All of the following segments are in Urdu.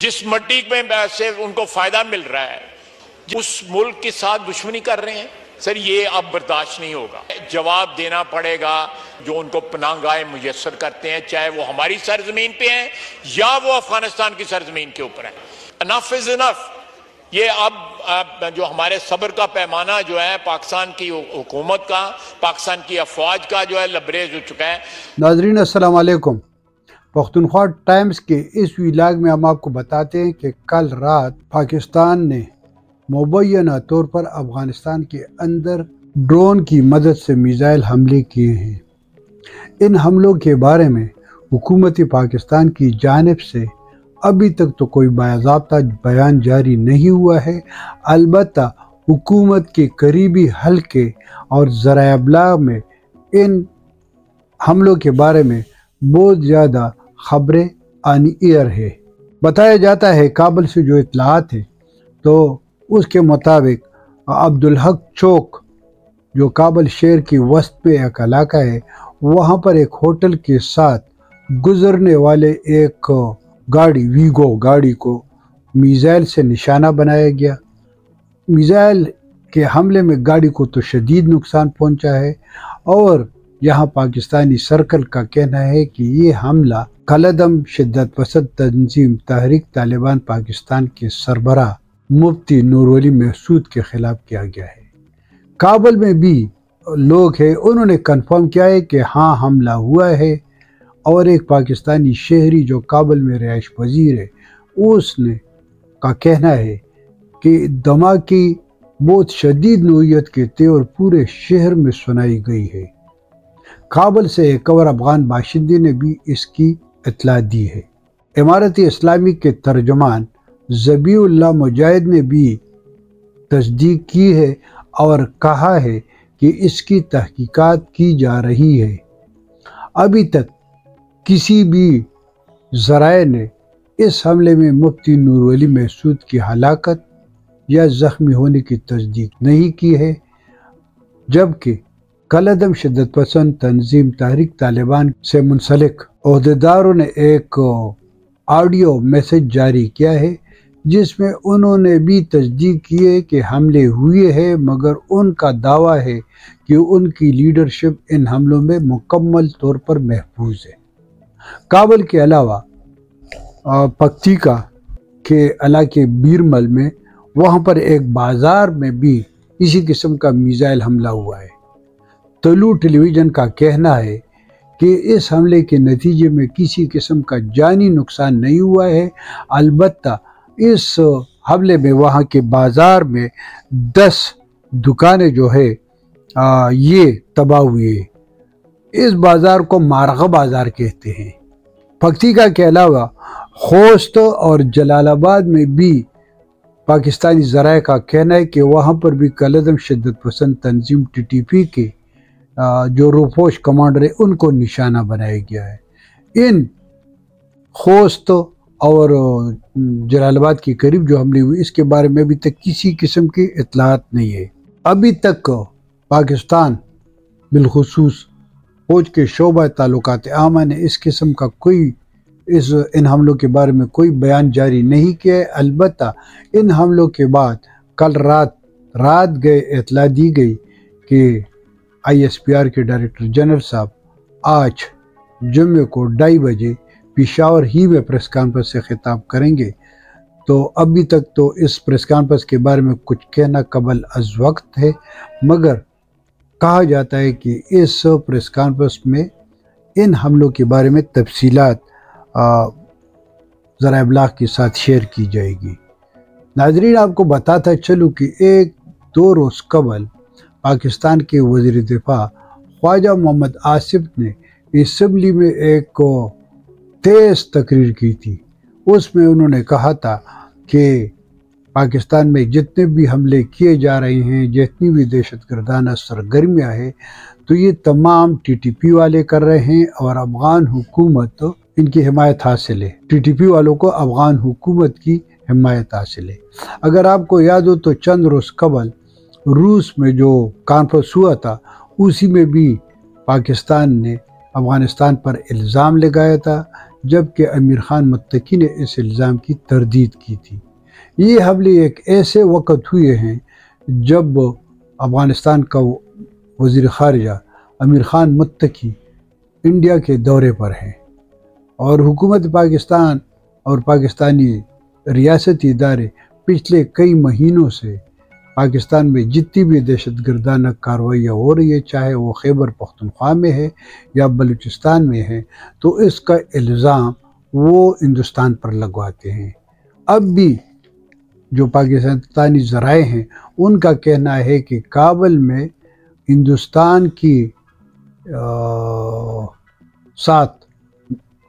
جس مٹی میں سے ان کو فائدہ مل رہا ہے اس ملک کے ساتھ دشمنی کر رہے ہیں. سر یہ اب برداشت نہیں ہوگا. جواب دینا پڑے گا جو ان کو پناہ گاہیں میسر کرتے ہیں، چاہے وہ ہماری سرزمین پہ ہیں یا وہ افغانستان کی سرزمین کے اوپر ہیں. انف از انف. یہ اب جو ہمارے صبر کا پیمانہ جو ہے پاکستان کی حکومت کا، پاکستان کی افواج کا جو ہے لبریز ہو چکا ہے. ناظرین السلام علیکم. پختونخوا ٹائمز کے اس ویلاگ میں ہم آپ کو بتاتے ہیں کہ کل رات پاکستان نے مبینہ طور پر افغانستان کے اندر ڈرون کی مدد سے میزائل حملے کیے ہیں. ان حملوں کے بارے میں حکومت پاکستان کی جانب سے ابھی تک تو کوئی باضابطہ بیان جاری نہیں ہوا ہے. البتہ حکومت کے قریبی حلقے اور ذرائع ابلاغ میں ان حملوں کے بارے میں بہت زیادہ خبریں آن ایئر ہے. بتایا جاتا ہے کابل سے جو اطلاعات ہیں تو اس کے مطابق عبدالحق چوک جو کابل شہر کی وسط پہ ایک علاقہ ہے، وہاں پر ایک ہوٹل کے ساتھ گزرنے والے ایک گاڑی ویگو گاڑی کو میزائل سے نشانہ بنایا گیا. میزائل کے حملے میں گاڑی کو تو شدید نقصان پہنچا ہے اور یہاں پاکستانی سرکل کا کہنا ہے کہ یہ حملہ کالعدم شدت پسند تنظیم تحریک طالبان پاکستان کے سربراہ مفتی نور ولی محسود کے خلاف کیا گیا ہے. کابل میں بھی لوگ ہیں، انہوں نے کنفرم کیا ہے کہ ہاں حملہ ہوا ہے، اور ایک پاکستانی شہری جو کابل میں رہائش پذیر ہے اس نے کا کہنا ہے کہ دھماکے بہت شدید نوعیت کے تھے اور پورے شہر میں سنائی گئی ہے. کابل سے ایک اور افغان باشندے نے بھی اس کی اطلاع دی ہے. امارت اسلامی کے ترجمان ذبیح اللہ مجاہد نے بھی تصدیق کی ہے اور کہا ہے کہ اس کی تحقیقات کی جا رہی ہے. ابھی تک کسی بھی ذرائع نے اس حملے میں مفتی نور ولی محسود کی ہلاکت یا زخمی ہونے کی تصدیق نہیں کی ہے، جبکہ کالعدم شدت پسند تنظیم تحریک طالبان سے منسلک عہدیداروں نے ایک آڈیو میسج جاری کیا ہے جس میں انہوں نے بھی تصدیق کی ہے کہ حملے ہوئے ہیں، مگر ان کا دعویٰ ہے کہ ان کی لیڈرشپ ان حملوں میں مکمل طور پر محفوظ ہے. کابل کے علاوہ پکتیکا کے علاقے بیرمل میں وہاں پر ایک بازار میں بھی اسی قسم کا میزائل حملہ ہوا ہے. طلوع ٹیلی ویژن کا کہنا ہے کہ اس حملے کے نتیجے میں کسی قسم کا جانی نقصان نہیں ہوا ہے. البتہ اس حملے میں وہاں کے بازار میں 10 دکانیں جو ہے یہ تباہ ہوئی ہے. اس بازار کو مارغہ بازار کہتے ہیں. پکتیکا کے علاوہ خوست اور جلال آباد میں بھی پاکستانی ذرائع کا کہنا ہے کہ وہاں پر بھی کالعدم شدت پسند تنظیم ٹی ٹی پی کے جو روپوش کمانڈر ہے ان کو نشانہ بنایا گیا ہے. ان خوست اور جلال آباد کے قریب جو حملے ہوئے اس کے بارے میں ابھی تک کسی قسم کی اطلاعات نہیں ہے. ابھی تک پاکستان بالخصوص فوج کے شعبہ تعلقات عامہ نے اس قسم کا ان حملوں کے بارے میں کوئی بیان جاری نہیں کیا ہے. البتہ ان حملوں کے بعد کل رات گئے اطلاع دی گئی کہ آئی ایس پی آر کے ڈائریکٹر جنرل صاحب آج جمعے کو 2:30 بجے پشاور ہی میں پریس کانفرنس سے خطاب کریں گے. تو ابھی تک تو اس پریس کانفرنس کے بارے میں کچھ کہنا قبل از وقت ہے، مگر کہا جاتا ہے کہ اس پریس کانفرنس میں ان حملوں کے بارے میں تفصیلات ذرائع ابلاغ کے ساتھ شیئر کی جائے گی. ناظرین آپ کو بتاتا چلوں کہ 1-2 روز قبل پاکستان کے وزیر دفاع خواجہ محمد آصف نے اسمبلی میں ایک تیز تقریر کی تھی. اس میں انہوں نے کہا تھا کہ پاکستان میں جتنے بھی حملے کیے جا رہے ہیں، جتنی بھی دہشت گردانہ سرگرمیاں ہیں، تو یہ تمام ٹی ٹی پی والے کر رہے ہیں اور افغان حکومت ان کی حمایت حاصل ہے. ٹی ٹی پی والوں کو افغان حکومت کی حمایت حاصل ہے. اگر آپ کو یاد ہو تو چند روز قبل روس میں جو کانفرنس ہوا تھا اسی میں بھی پاکستان نے افغانستان پر الزام لگایا تھا جبکہ امیر خان متقی نے اس الزام کی تردید کی تھی۔ یہ حملے ایک ایسے وقت ہوئے ہیں جب افغانستان کا وزیر خارجہ امیر خان متقی انڈیا کے دورے پر ہیں، اور حکومت پاکستان اور پاکستانی ریاستی ادارے پچھلے کئی مہینوں سے پاکستان میں جتنی بھی دہشت گردانہ کارروائیاں ہو رہی ہے، چاہے وہ خیبر پختونخوا میں ہے یا بلوچستان میں ہے، تو اس کا الزام وہ ہندوستان پر لگواتے ہیں۔ اب بھی جو پاکستانی ذرائع ہیں ان کا کہنا ہے کہ کابل میں ہندوستان کی ساتھ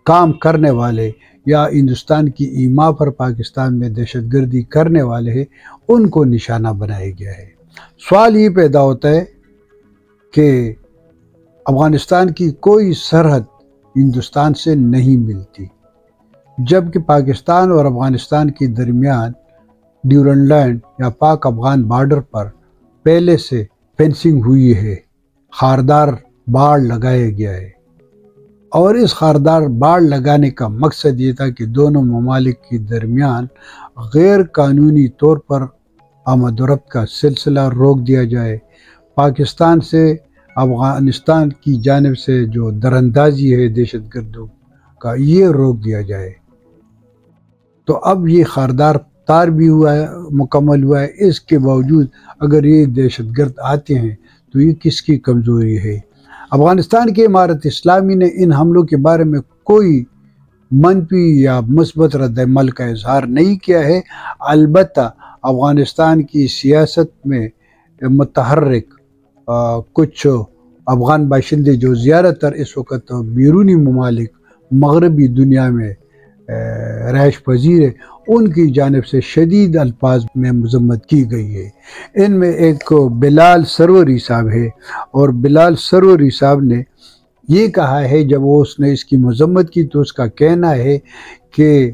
کام کرنے والے یا ہندوستان کی ایما پر پاکستان میں دہشت گردی کرنے والے ہیں، ان کو نشانہ بنایا گیا ہے۔ سوال یہ پیدا ہوتا ہے کہ افغانستان کی کوئی سرحد ہندوستان سے نہیں ملتی، جبکہ پاکستان اور افغانستان کے درمیان ڈیورنڈ لینڈ یا پاک افغان بارڈر پر پہلے سے فینسنگ ہوئی ہے، خاردار باڑ لگایا گیا ہے، اور اس خاردار باڑ لگانے کا مقصد یہ تھا کہ دونوں ممالک کے درمیان غیر قانونی طور پر آمد و رفت کا سلسلہ روک دیا جائے، پاکستان سے افغانستان کی جانب سے جو دراندازی ہے دہشت گردوں کا، یہ روک دیا جائے۔ تو اب یہ خاردار تار بھی ہوا ہے، مکمل ہوا ہے، اس کے باوجود اگر یہ دہشت گرد آتے ہیں تو یہ کس کی کمزوری ہے؟ افغانستان کی امارت اسلامی نے ان حملوں کے بارے میں کوئی منفی یا مثبت رد عمل کا اظہار نہیں کیا ہے، البتہ افغانستان کی سیاست میں متحرک کچھ افغان باشندے جو زیادہ تر اس وقت بیرونی ممالک مغربی دنیا میں رہائش پذیر ہے، ان کی جانب سے شدید الفاظ میں مذمت کی گئی ہے۔ ان میں ایک بلال سروری صاحب ہے، اور بلال سروری صاحب نے یہ کہا ہے، جب اس نے اس کی مذمت کی تو اس کا کہنا ہے کہ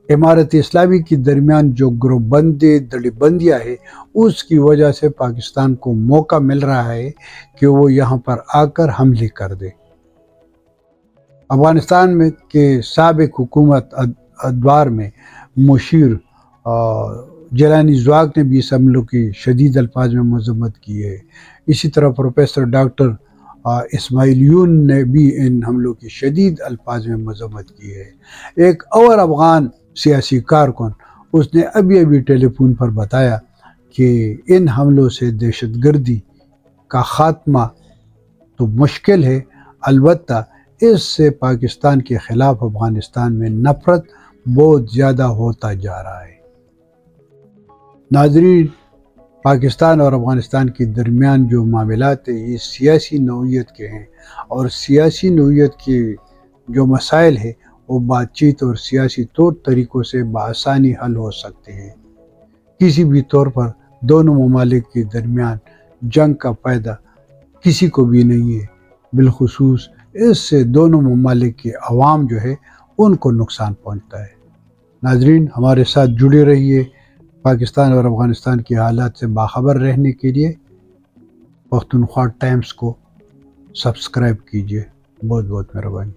امارت اسلامی کے درمیان جو گروپ بندی دڑی بندیاں ہے، اس کی وجہ سے پاکستان کو موقع مل رہا ہے کہ وہ یہاں پر آ کر حملے کر دے۔ افغانستان میں کے سابق حکومت ادوار میں مشیر جیلانی زواق نے بھی اس حملوں کی شدید الفاظ میں مذمت کی ہے۔ اسی طرح پروفیسر ڈاکٹر اسماعیل یون نے بھی ان حملوں کی شدید الفاظ میں مذمت کی ہے۔ ایک اور افغان سیاسی کارکن، اس نے ابھی ٹیلی فون پر بتایا کہ ان حملوں سے دہشت گردی کا خاتمہ تو مشکل ہے، البتہ اس سے پاکستان کے خلاف افغانستان میں نفرت بہت زیادہ ہوتا جا رہا ہے۔ ناظرین، پاکستان اور افغانستان کے درمیان جو معاملات ہیں یہ سیاسی نوعیت کے ہیں، اور سیاسی نوعیت کے جو مسائل ہیں وہ بات چیت اور سیاسی طور طریقوں سے بآسانی حل ہو سکتے ہیں۔ کسی بھی طور پر دونوں ممالک کے درمیان جنگ کا فائدہ کسی کو بھی نہیں ہے، بالخصوص اس سے دونوں ممالک کے عوام جو ہے ان کو نقصان پہنچتا ہے۔ ناظرین، ہمارے ساتھ جڑے رہیے۔ پاکستان اور افغانستان کے حالات سے باخبر رہنے کے لیے پختونخوا ٹائمز کو سبسکرائب کیجیے۔ بہت بہت مہربانی۔